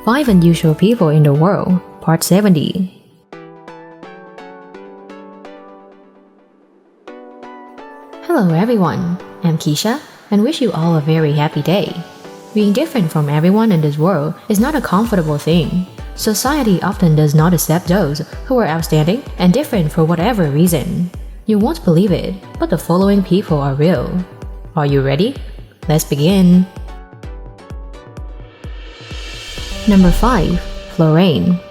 5 Unusual People in the World, Part 70. Hello everyone, I'm Keisha and wish you all a very happy day. Being different from everyone in this world is not a comfortable thing. Society often does not accept those who are outstanding and different for whatever reason. You won't believe it, but the following people are real. Are you ready? Let's begin. Number 5. Florane.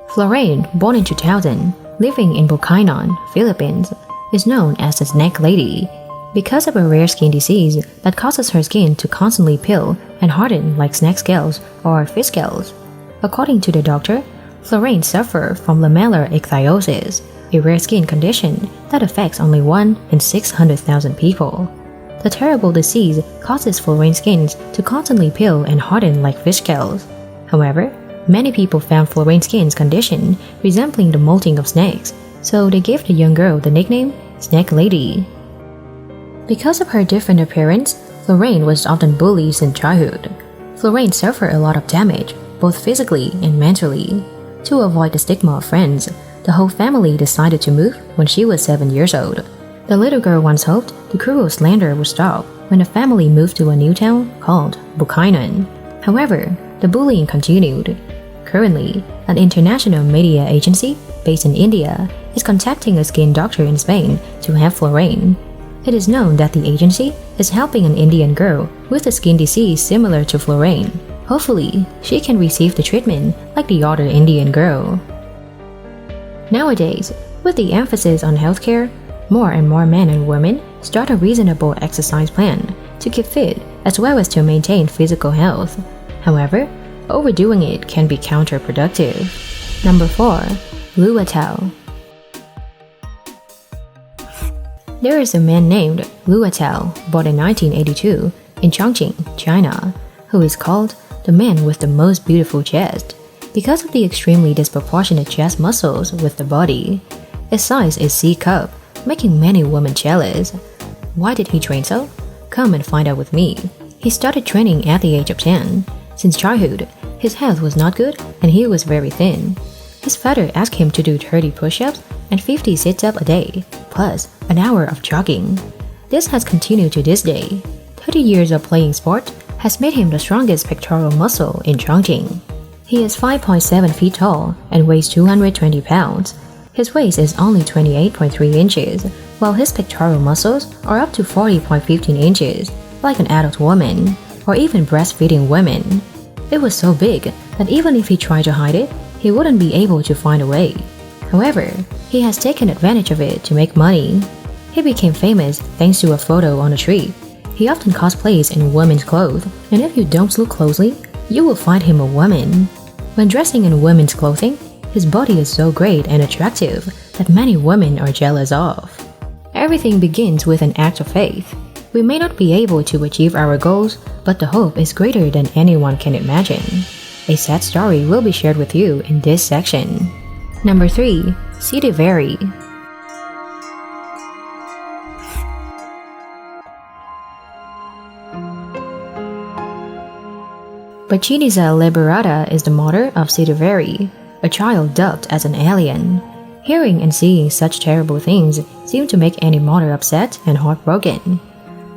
Florane, born in 2000, living in Bukidnon, Philippines, is known as the Snake Lady because of a rare skin disease that causes her skin to constantly peel and harden like snake scales or fish scales. According to the doctor, Florane suffers from lamellar ichthyosis, a rare skin condition that affects only 1 in 600,000 people. The terrible disease causes Florane's skin to constantly peel and harden like fish scales. However, many people found Florane's skin's condition resembling the molting of snakes, so they gave the young girl the nickname Snake Lady. Because of her different appearance, Florane was often bullied since childhood. Florane suffered a lot of damage, both physically and mentally. To avoid the stigma of friends, the whole family decided to move when she was 7 years old. The little girl once hoped the cruel slander would stop when the family moved to a new town called Bukidnon. However, the bullying continued. Currently, an international media agency based in India is contacting a skin doctor in Spain to help Florane. It is known that the agency is helping an Indian girl with a skin disease similar to Florane. Hopefully, she can receive the treatment like the other Indian girl. Nowadays, with the emphasis on healthcare, more and more men and women start a reasonable exercise plan to keep fit as well as to maintain physical health. However, overdoing it can be counterproductive. Number 4. Luo Tao. There is a man named Luo Tao, born in 1982 in Chongqing, China, who is called the man with the most beautiful chest because of the extremely disproportionate chest muscles with the body. His size is C-cup, making many women jealous. Why did he train so? Come and find out with me. He started training at the age of 10. Since childhood, his health was not good and he was very thin. His father asked him to do 30 push-ups and 50 sit-ups a day, plus an hour of jogging. This has continued to this day. 30 years of playing sport has made him the strongest pectoral muscle in Chongqing. He is 5.7 feet tall and weighs 220 pounds. His waist is only 28.3 inches, while his pectoral muscles are up to 40.15 inches, like an adult woman, or even breastfeeding women. It was so big that even if he tried to hide it, he wouldn't be able to find a way. However, he has taken advantage of it to make money. He became famous thanks to a photo on a tree. He often cosplays in women's clothes, and if you don't look closely, you will find him a woman. When dressing in women's clothing, his body is so great and attractive that many women are jealous of. Everything begins with an act of faith. We may not be able to achieve our goals, but the hope is greater than anyone can imagine. A sad story will be shared with you in this section. Number 3. Sidi Very. Bacchiniza Liberata is the mother of Sidi Very, a child dubbed as an alien. Hearing and seeing such terrible things seem to make any mother upset and heartbroken.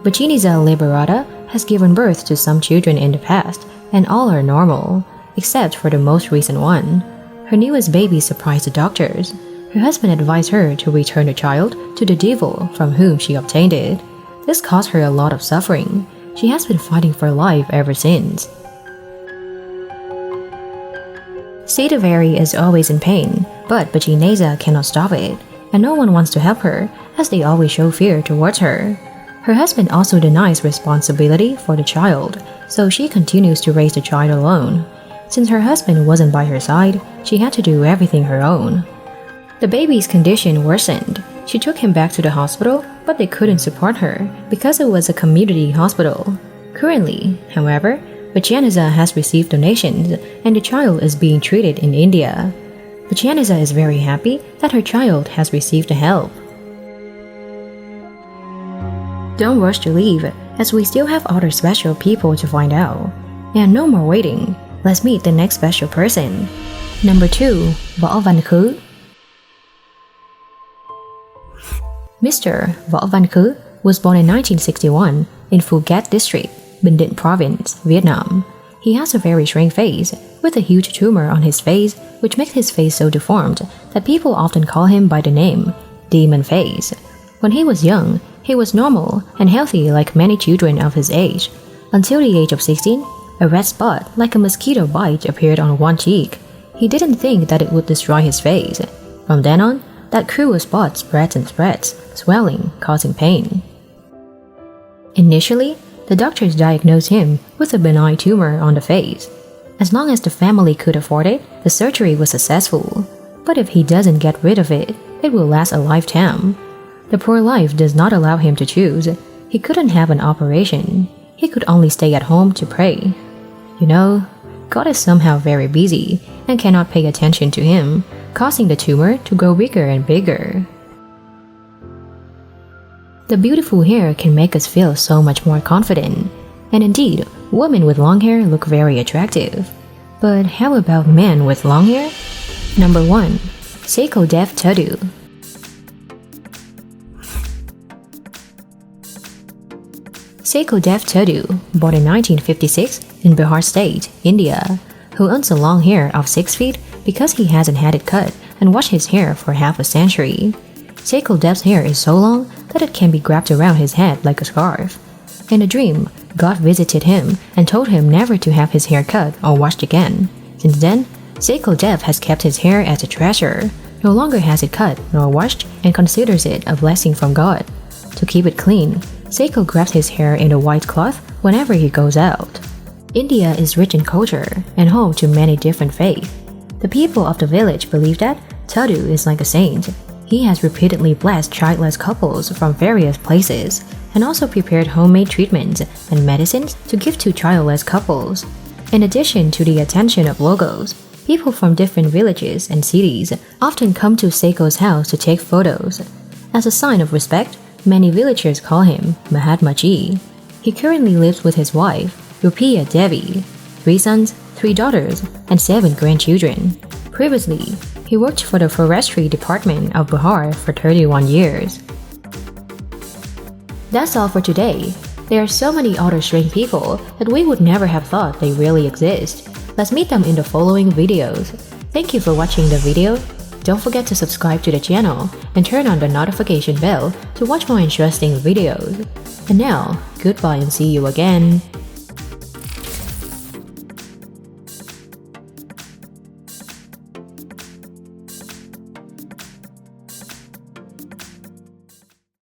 Bacchiniza Liberata has given birth to some children in the past, and all are normal, except for the most recent one. Her newest baby surprised the doctors. Her husband advised her to return the child to the devil from whom she obtained it. This caused her a lot of suffering. She has been fighting for life ever since. Sidi Very is always in pain, but Bacchiniza cannot stop it, and no one wants to help her, as they always show fear towards her. Her husband also denies responsibility for the child, so she continues to raise the child alone. Since her husband wasn't by her side, she had to do everything her own. The baby's condition worsened. She took him back to the hospital, but they couldn't support her because it was a community hospital. Currently, however, Bacchiniza has received donations and the child is being treated in India. Bacchiniza is very happy that her child has received the help. Don't rush to leave, as we still have other special people to find out. And no more waiting, let's meet the next special person. Number 2. Võ Văn Khứ. Mr. Võ Văn Khứ was born in 1961 in Phu Gat District, Bình Định Province, Vietnam. He has a very strange face, with a huge tumor on his face, which makes his face so deformed that people often call him by the name Demon Face. When he was young, he was normal and healthy like many children of his age. Until the age of 16, a red spot like a mosquito bite appeared on one cheek. He didn't think that it would destroy his face. From then on, that cruel spot spreads and spreads, swelling, causing pain. Initially, the doctors diagnosed him with a benign tumor on the face. As long as the family could afford it, the surgery was successful. But if he doesn't get rid of it, it will last a lifetime. The poor life does not allow him to choose. He couldn't have an operation. He could only stay at home to pray. You know, God is somehow very busy and cannot pay attention to him, causing the tumor to grow bigger and bigger. The beautiful hair can make us feel so much more confident. And indeed, women with long hair look very attractive. But how about men with long hair? Number 1. Seiko Dev Tudu. Seiko Dev Tudu, born in 1956 in Bihar State, India, who owns a long hair of 6 feet because he hasn't had it cut and washed his hair for half a century. Seiko Dev's hair is so long that it can be wrapped around his head like a scarf. In a dream, God visited him and told him never to have his hair cut or washed again. Since then, Seiko Dev has kept his hair as a treasure, no longer has it cut nor washed, and considers it a blessing from God. To keep it clean, Seiko grabs his hair in a white cloth whenever he goes out. India is rich in culture and home to many different faiths. The people of the village believe that Tudu is like a saint. He has repeatedly blessed childless couples from various places and also prepared homemade treatments and medicines to give to childless couples. In addition to the attention of locals, people from different villages and cities often come to Seiko's house to take photos. As a sign of respect, many villagers call him Mahatma Ji. He currently lives with his wife, Rupiah Devi, 3 sons, 3 daughters, and 7 grandchildren. Previously, he worked for the Forestry Department of Bihar for 31 years. That's all for today. There are so many other strange people that we would never have thought they really exist. Let's meet them in the following videos. Thank you for watching the video. Don't forget to subscribe to the channel and turn on the notification bell to watch more interesting videos. And now, goodbye and see you again.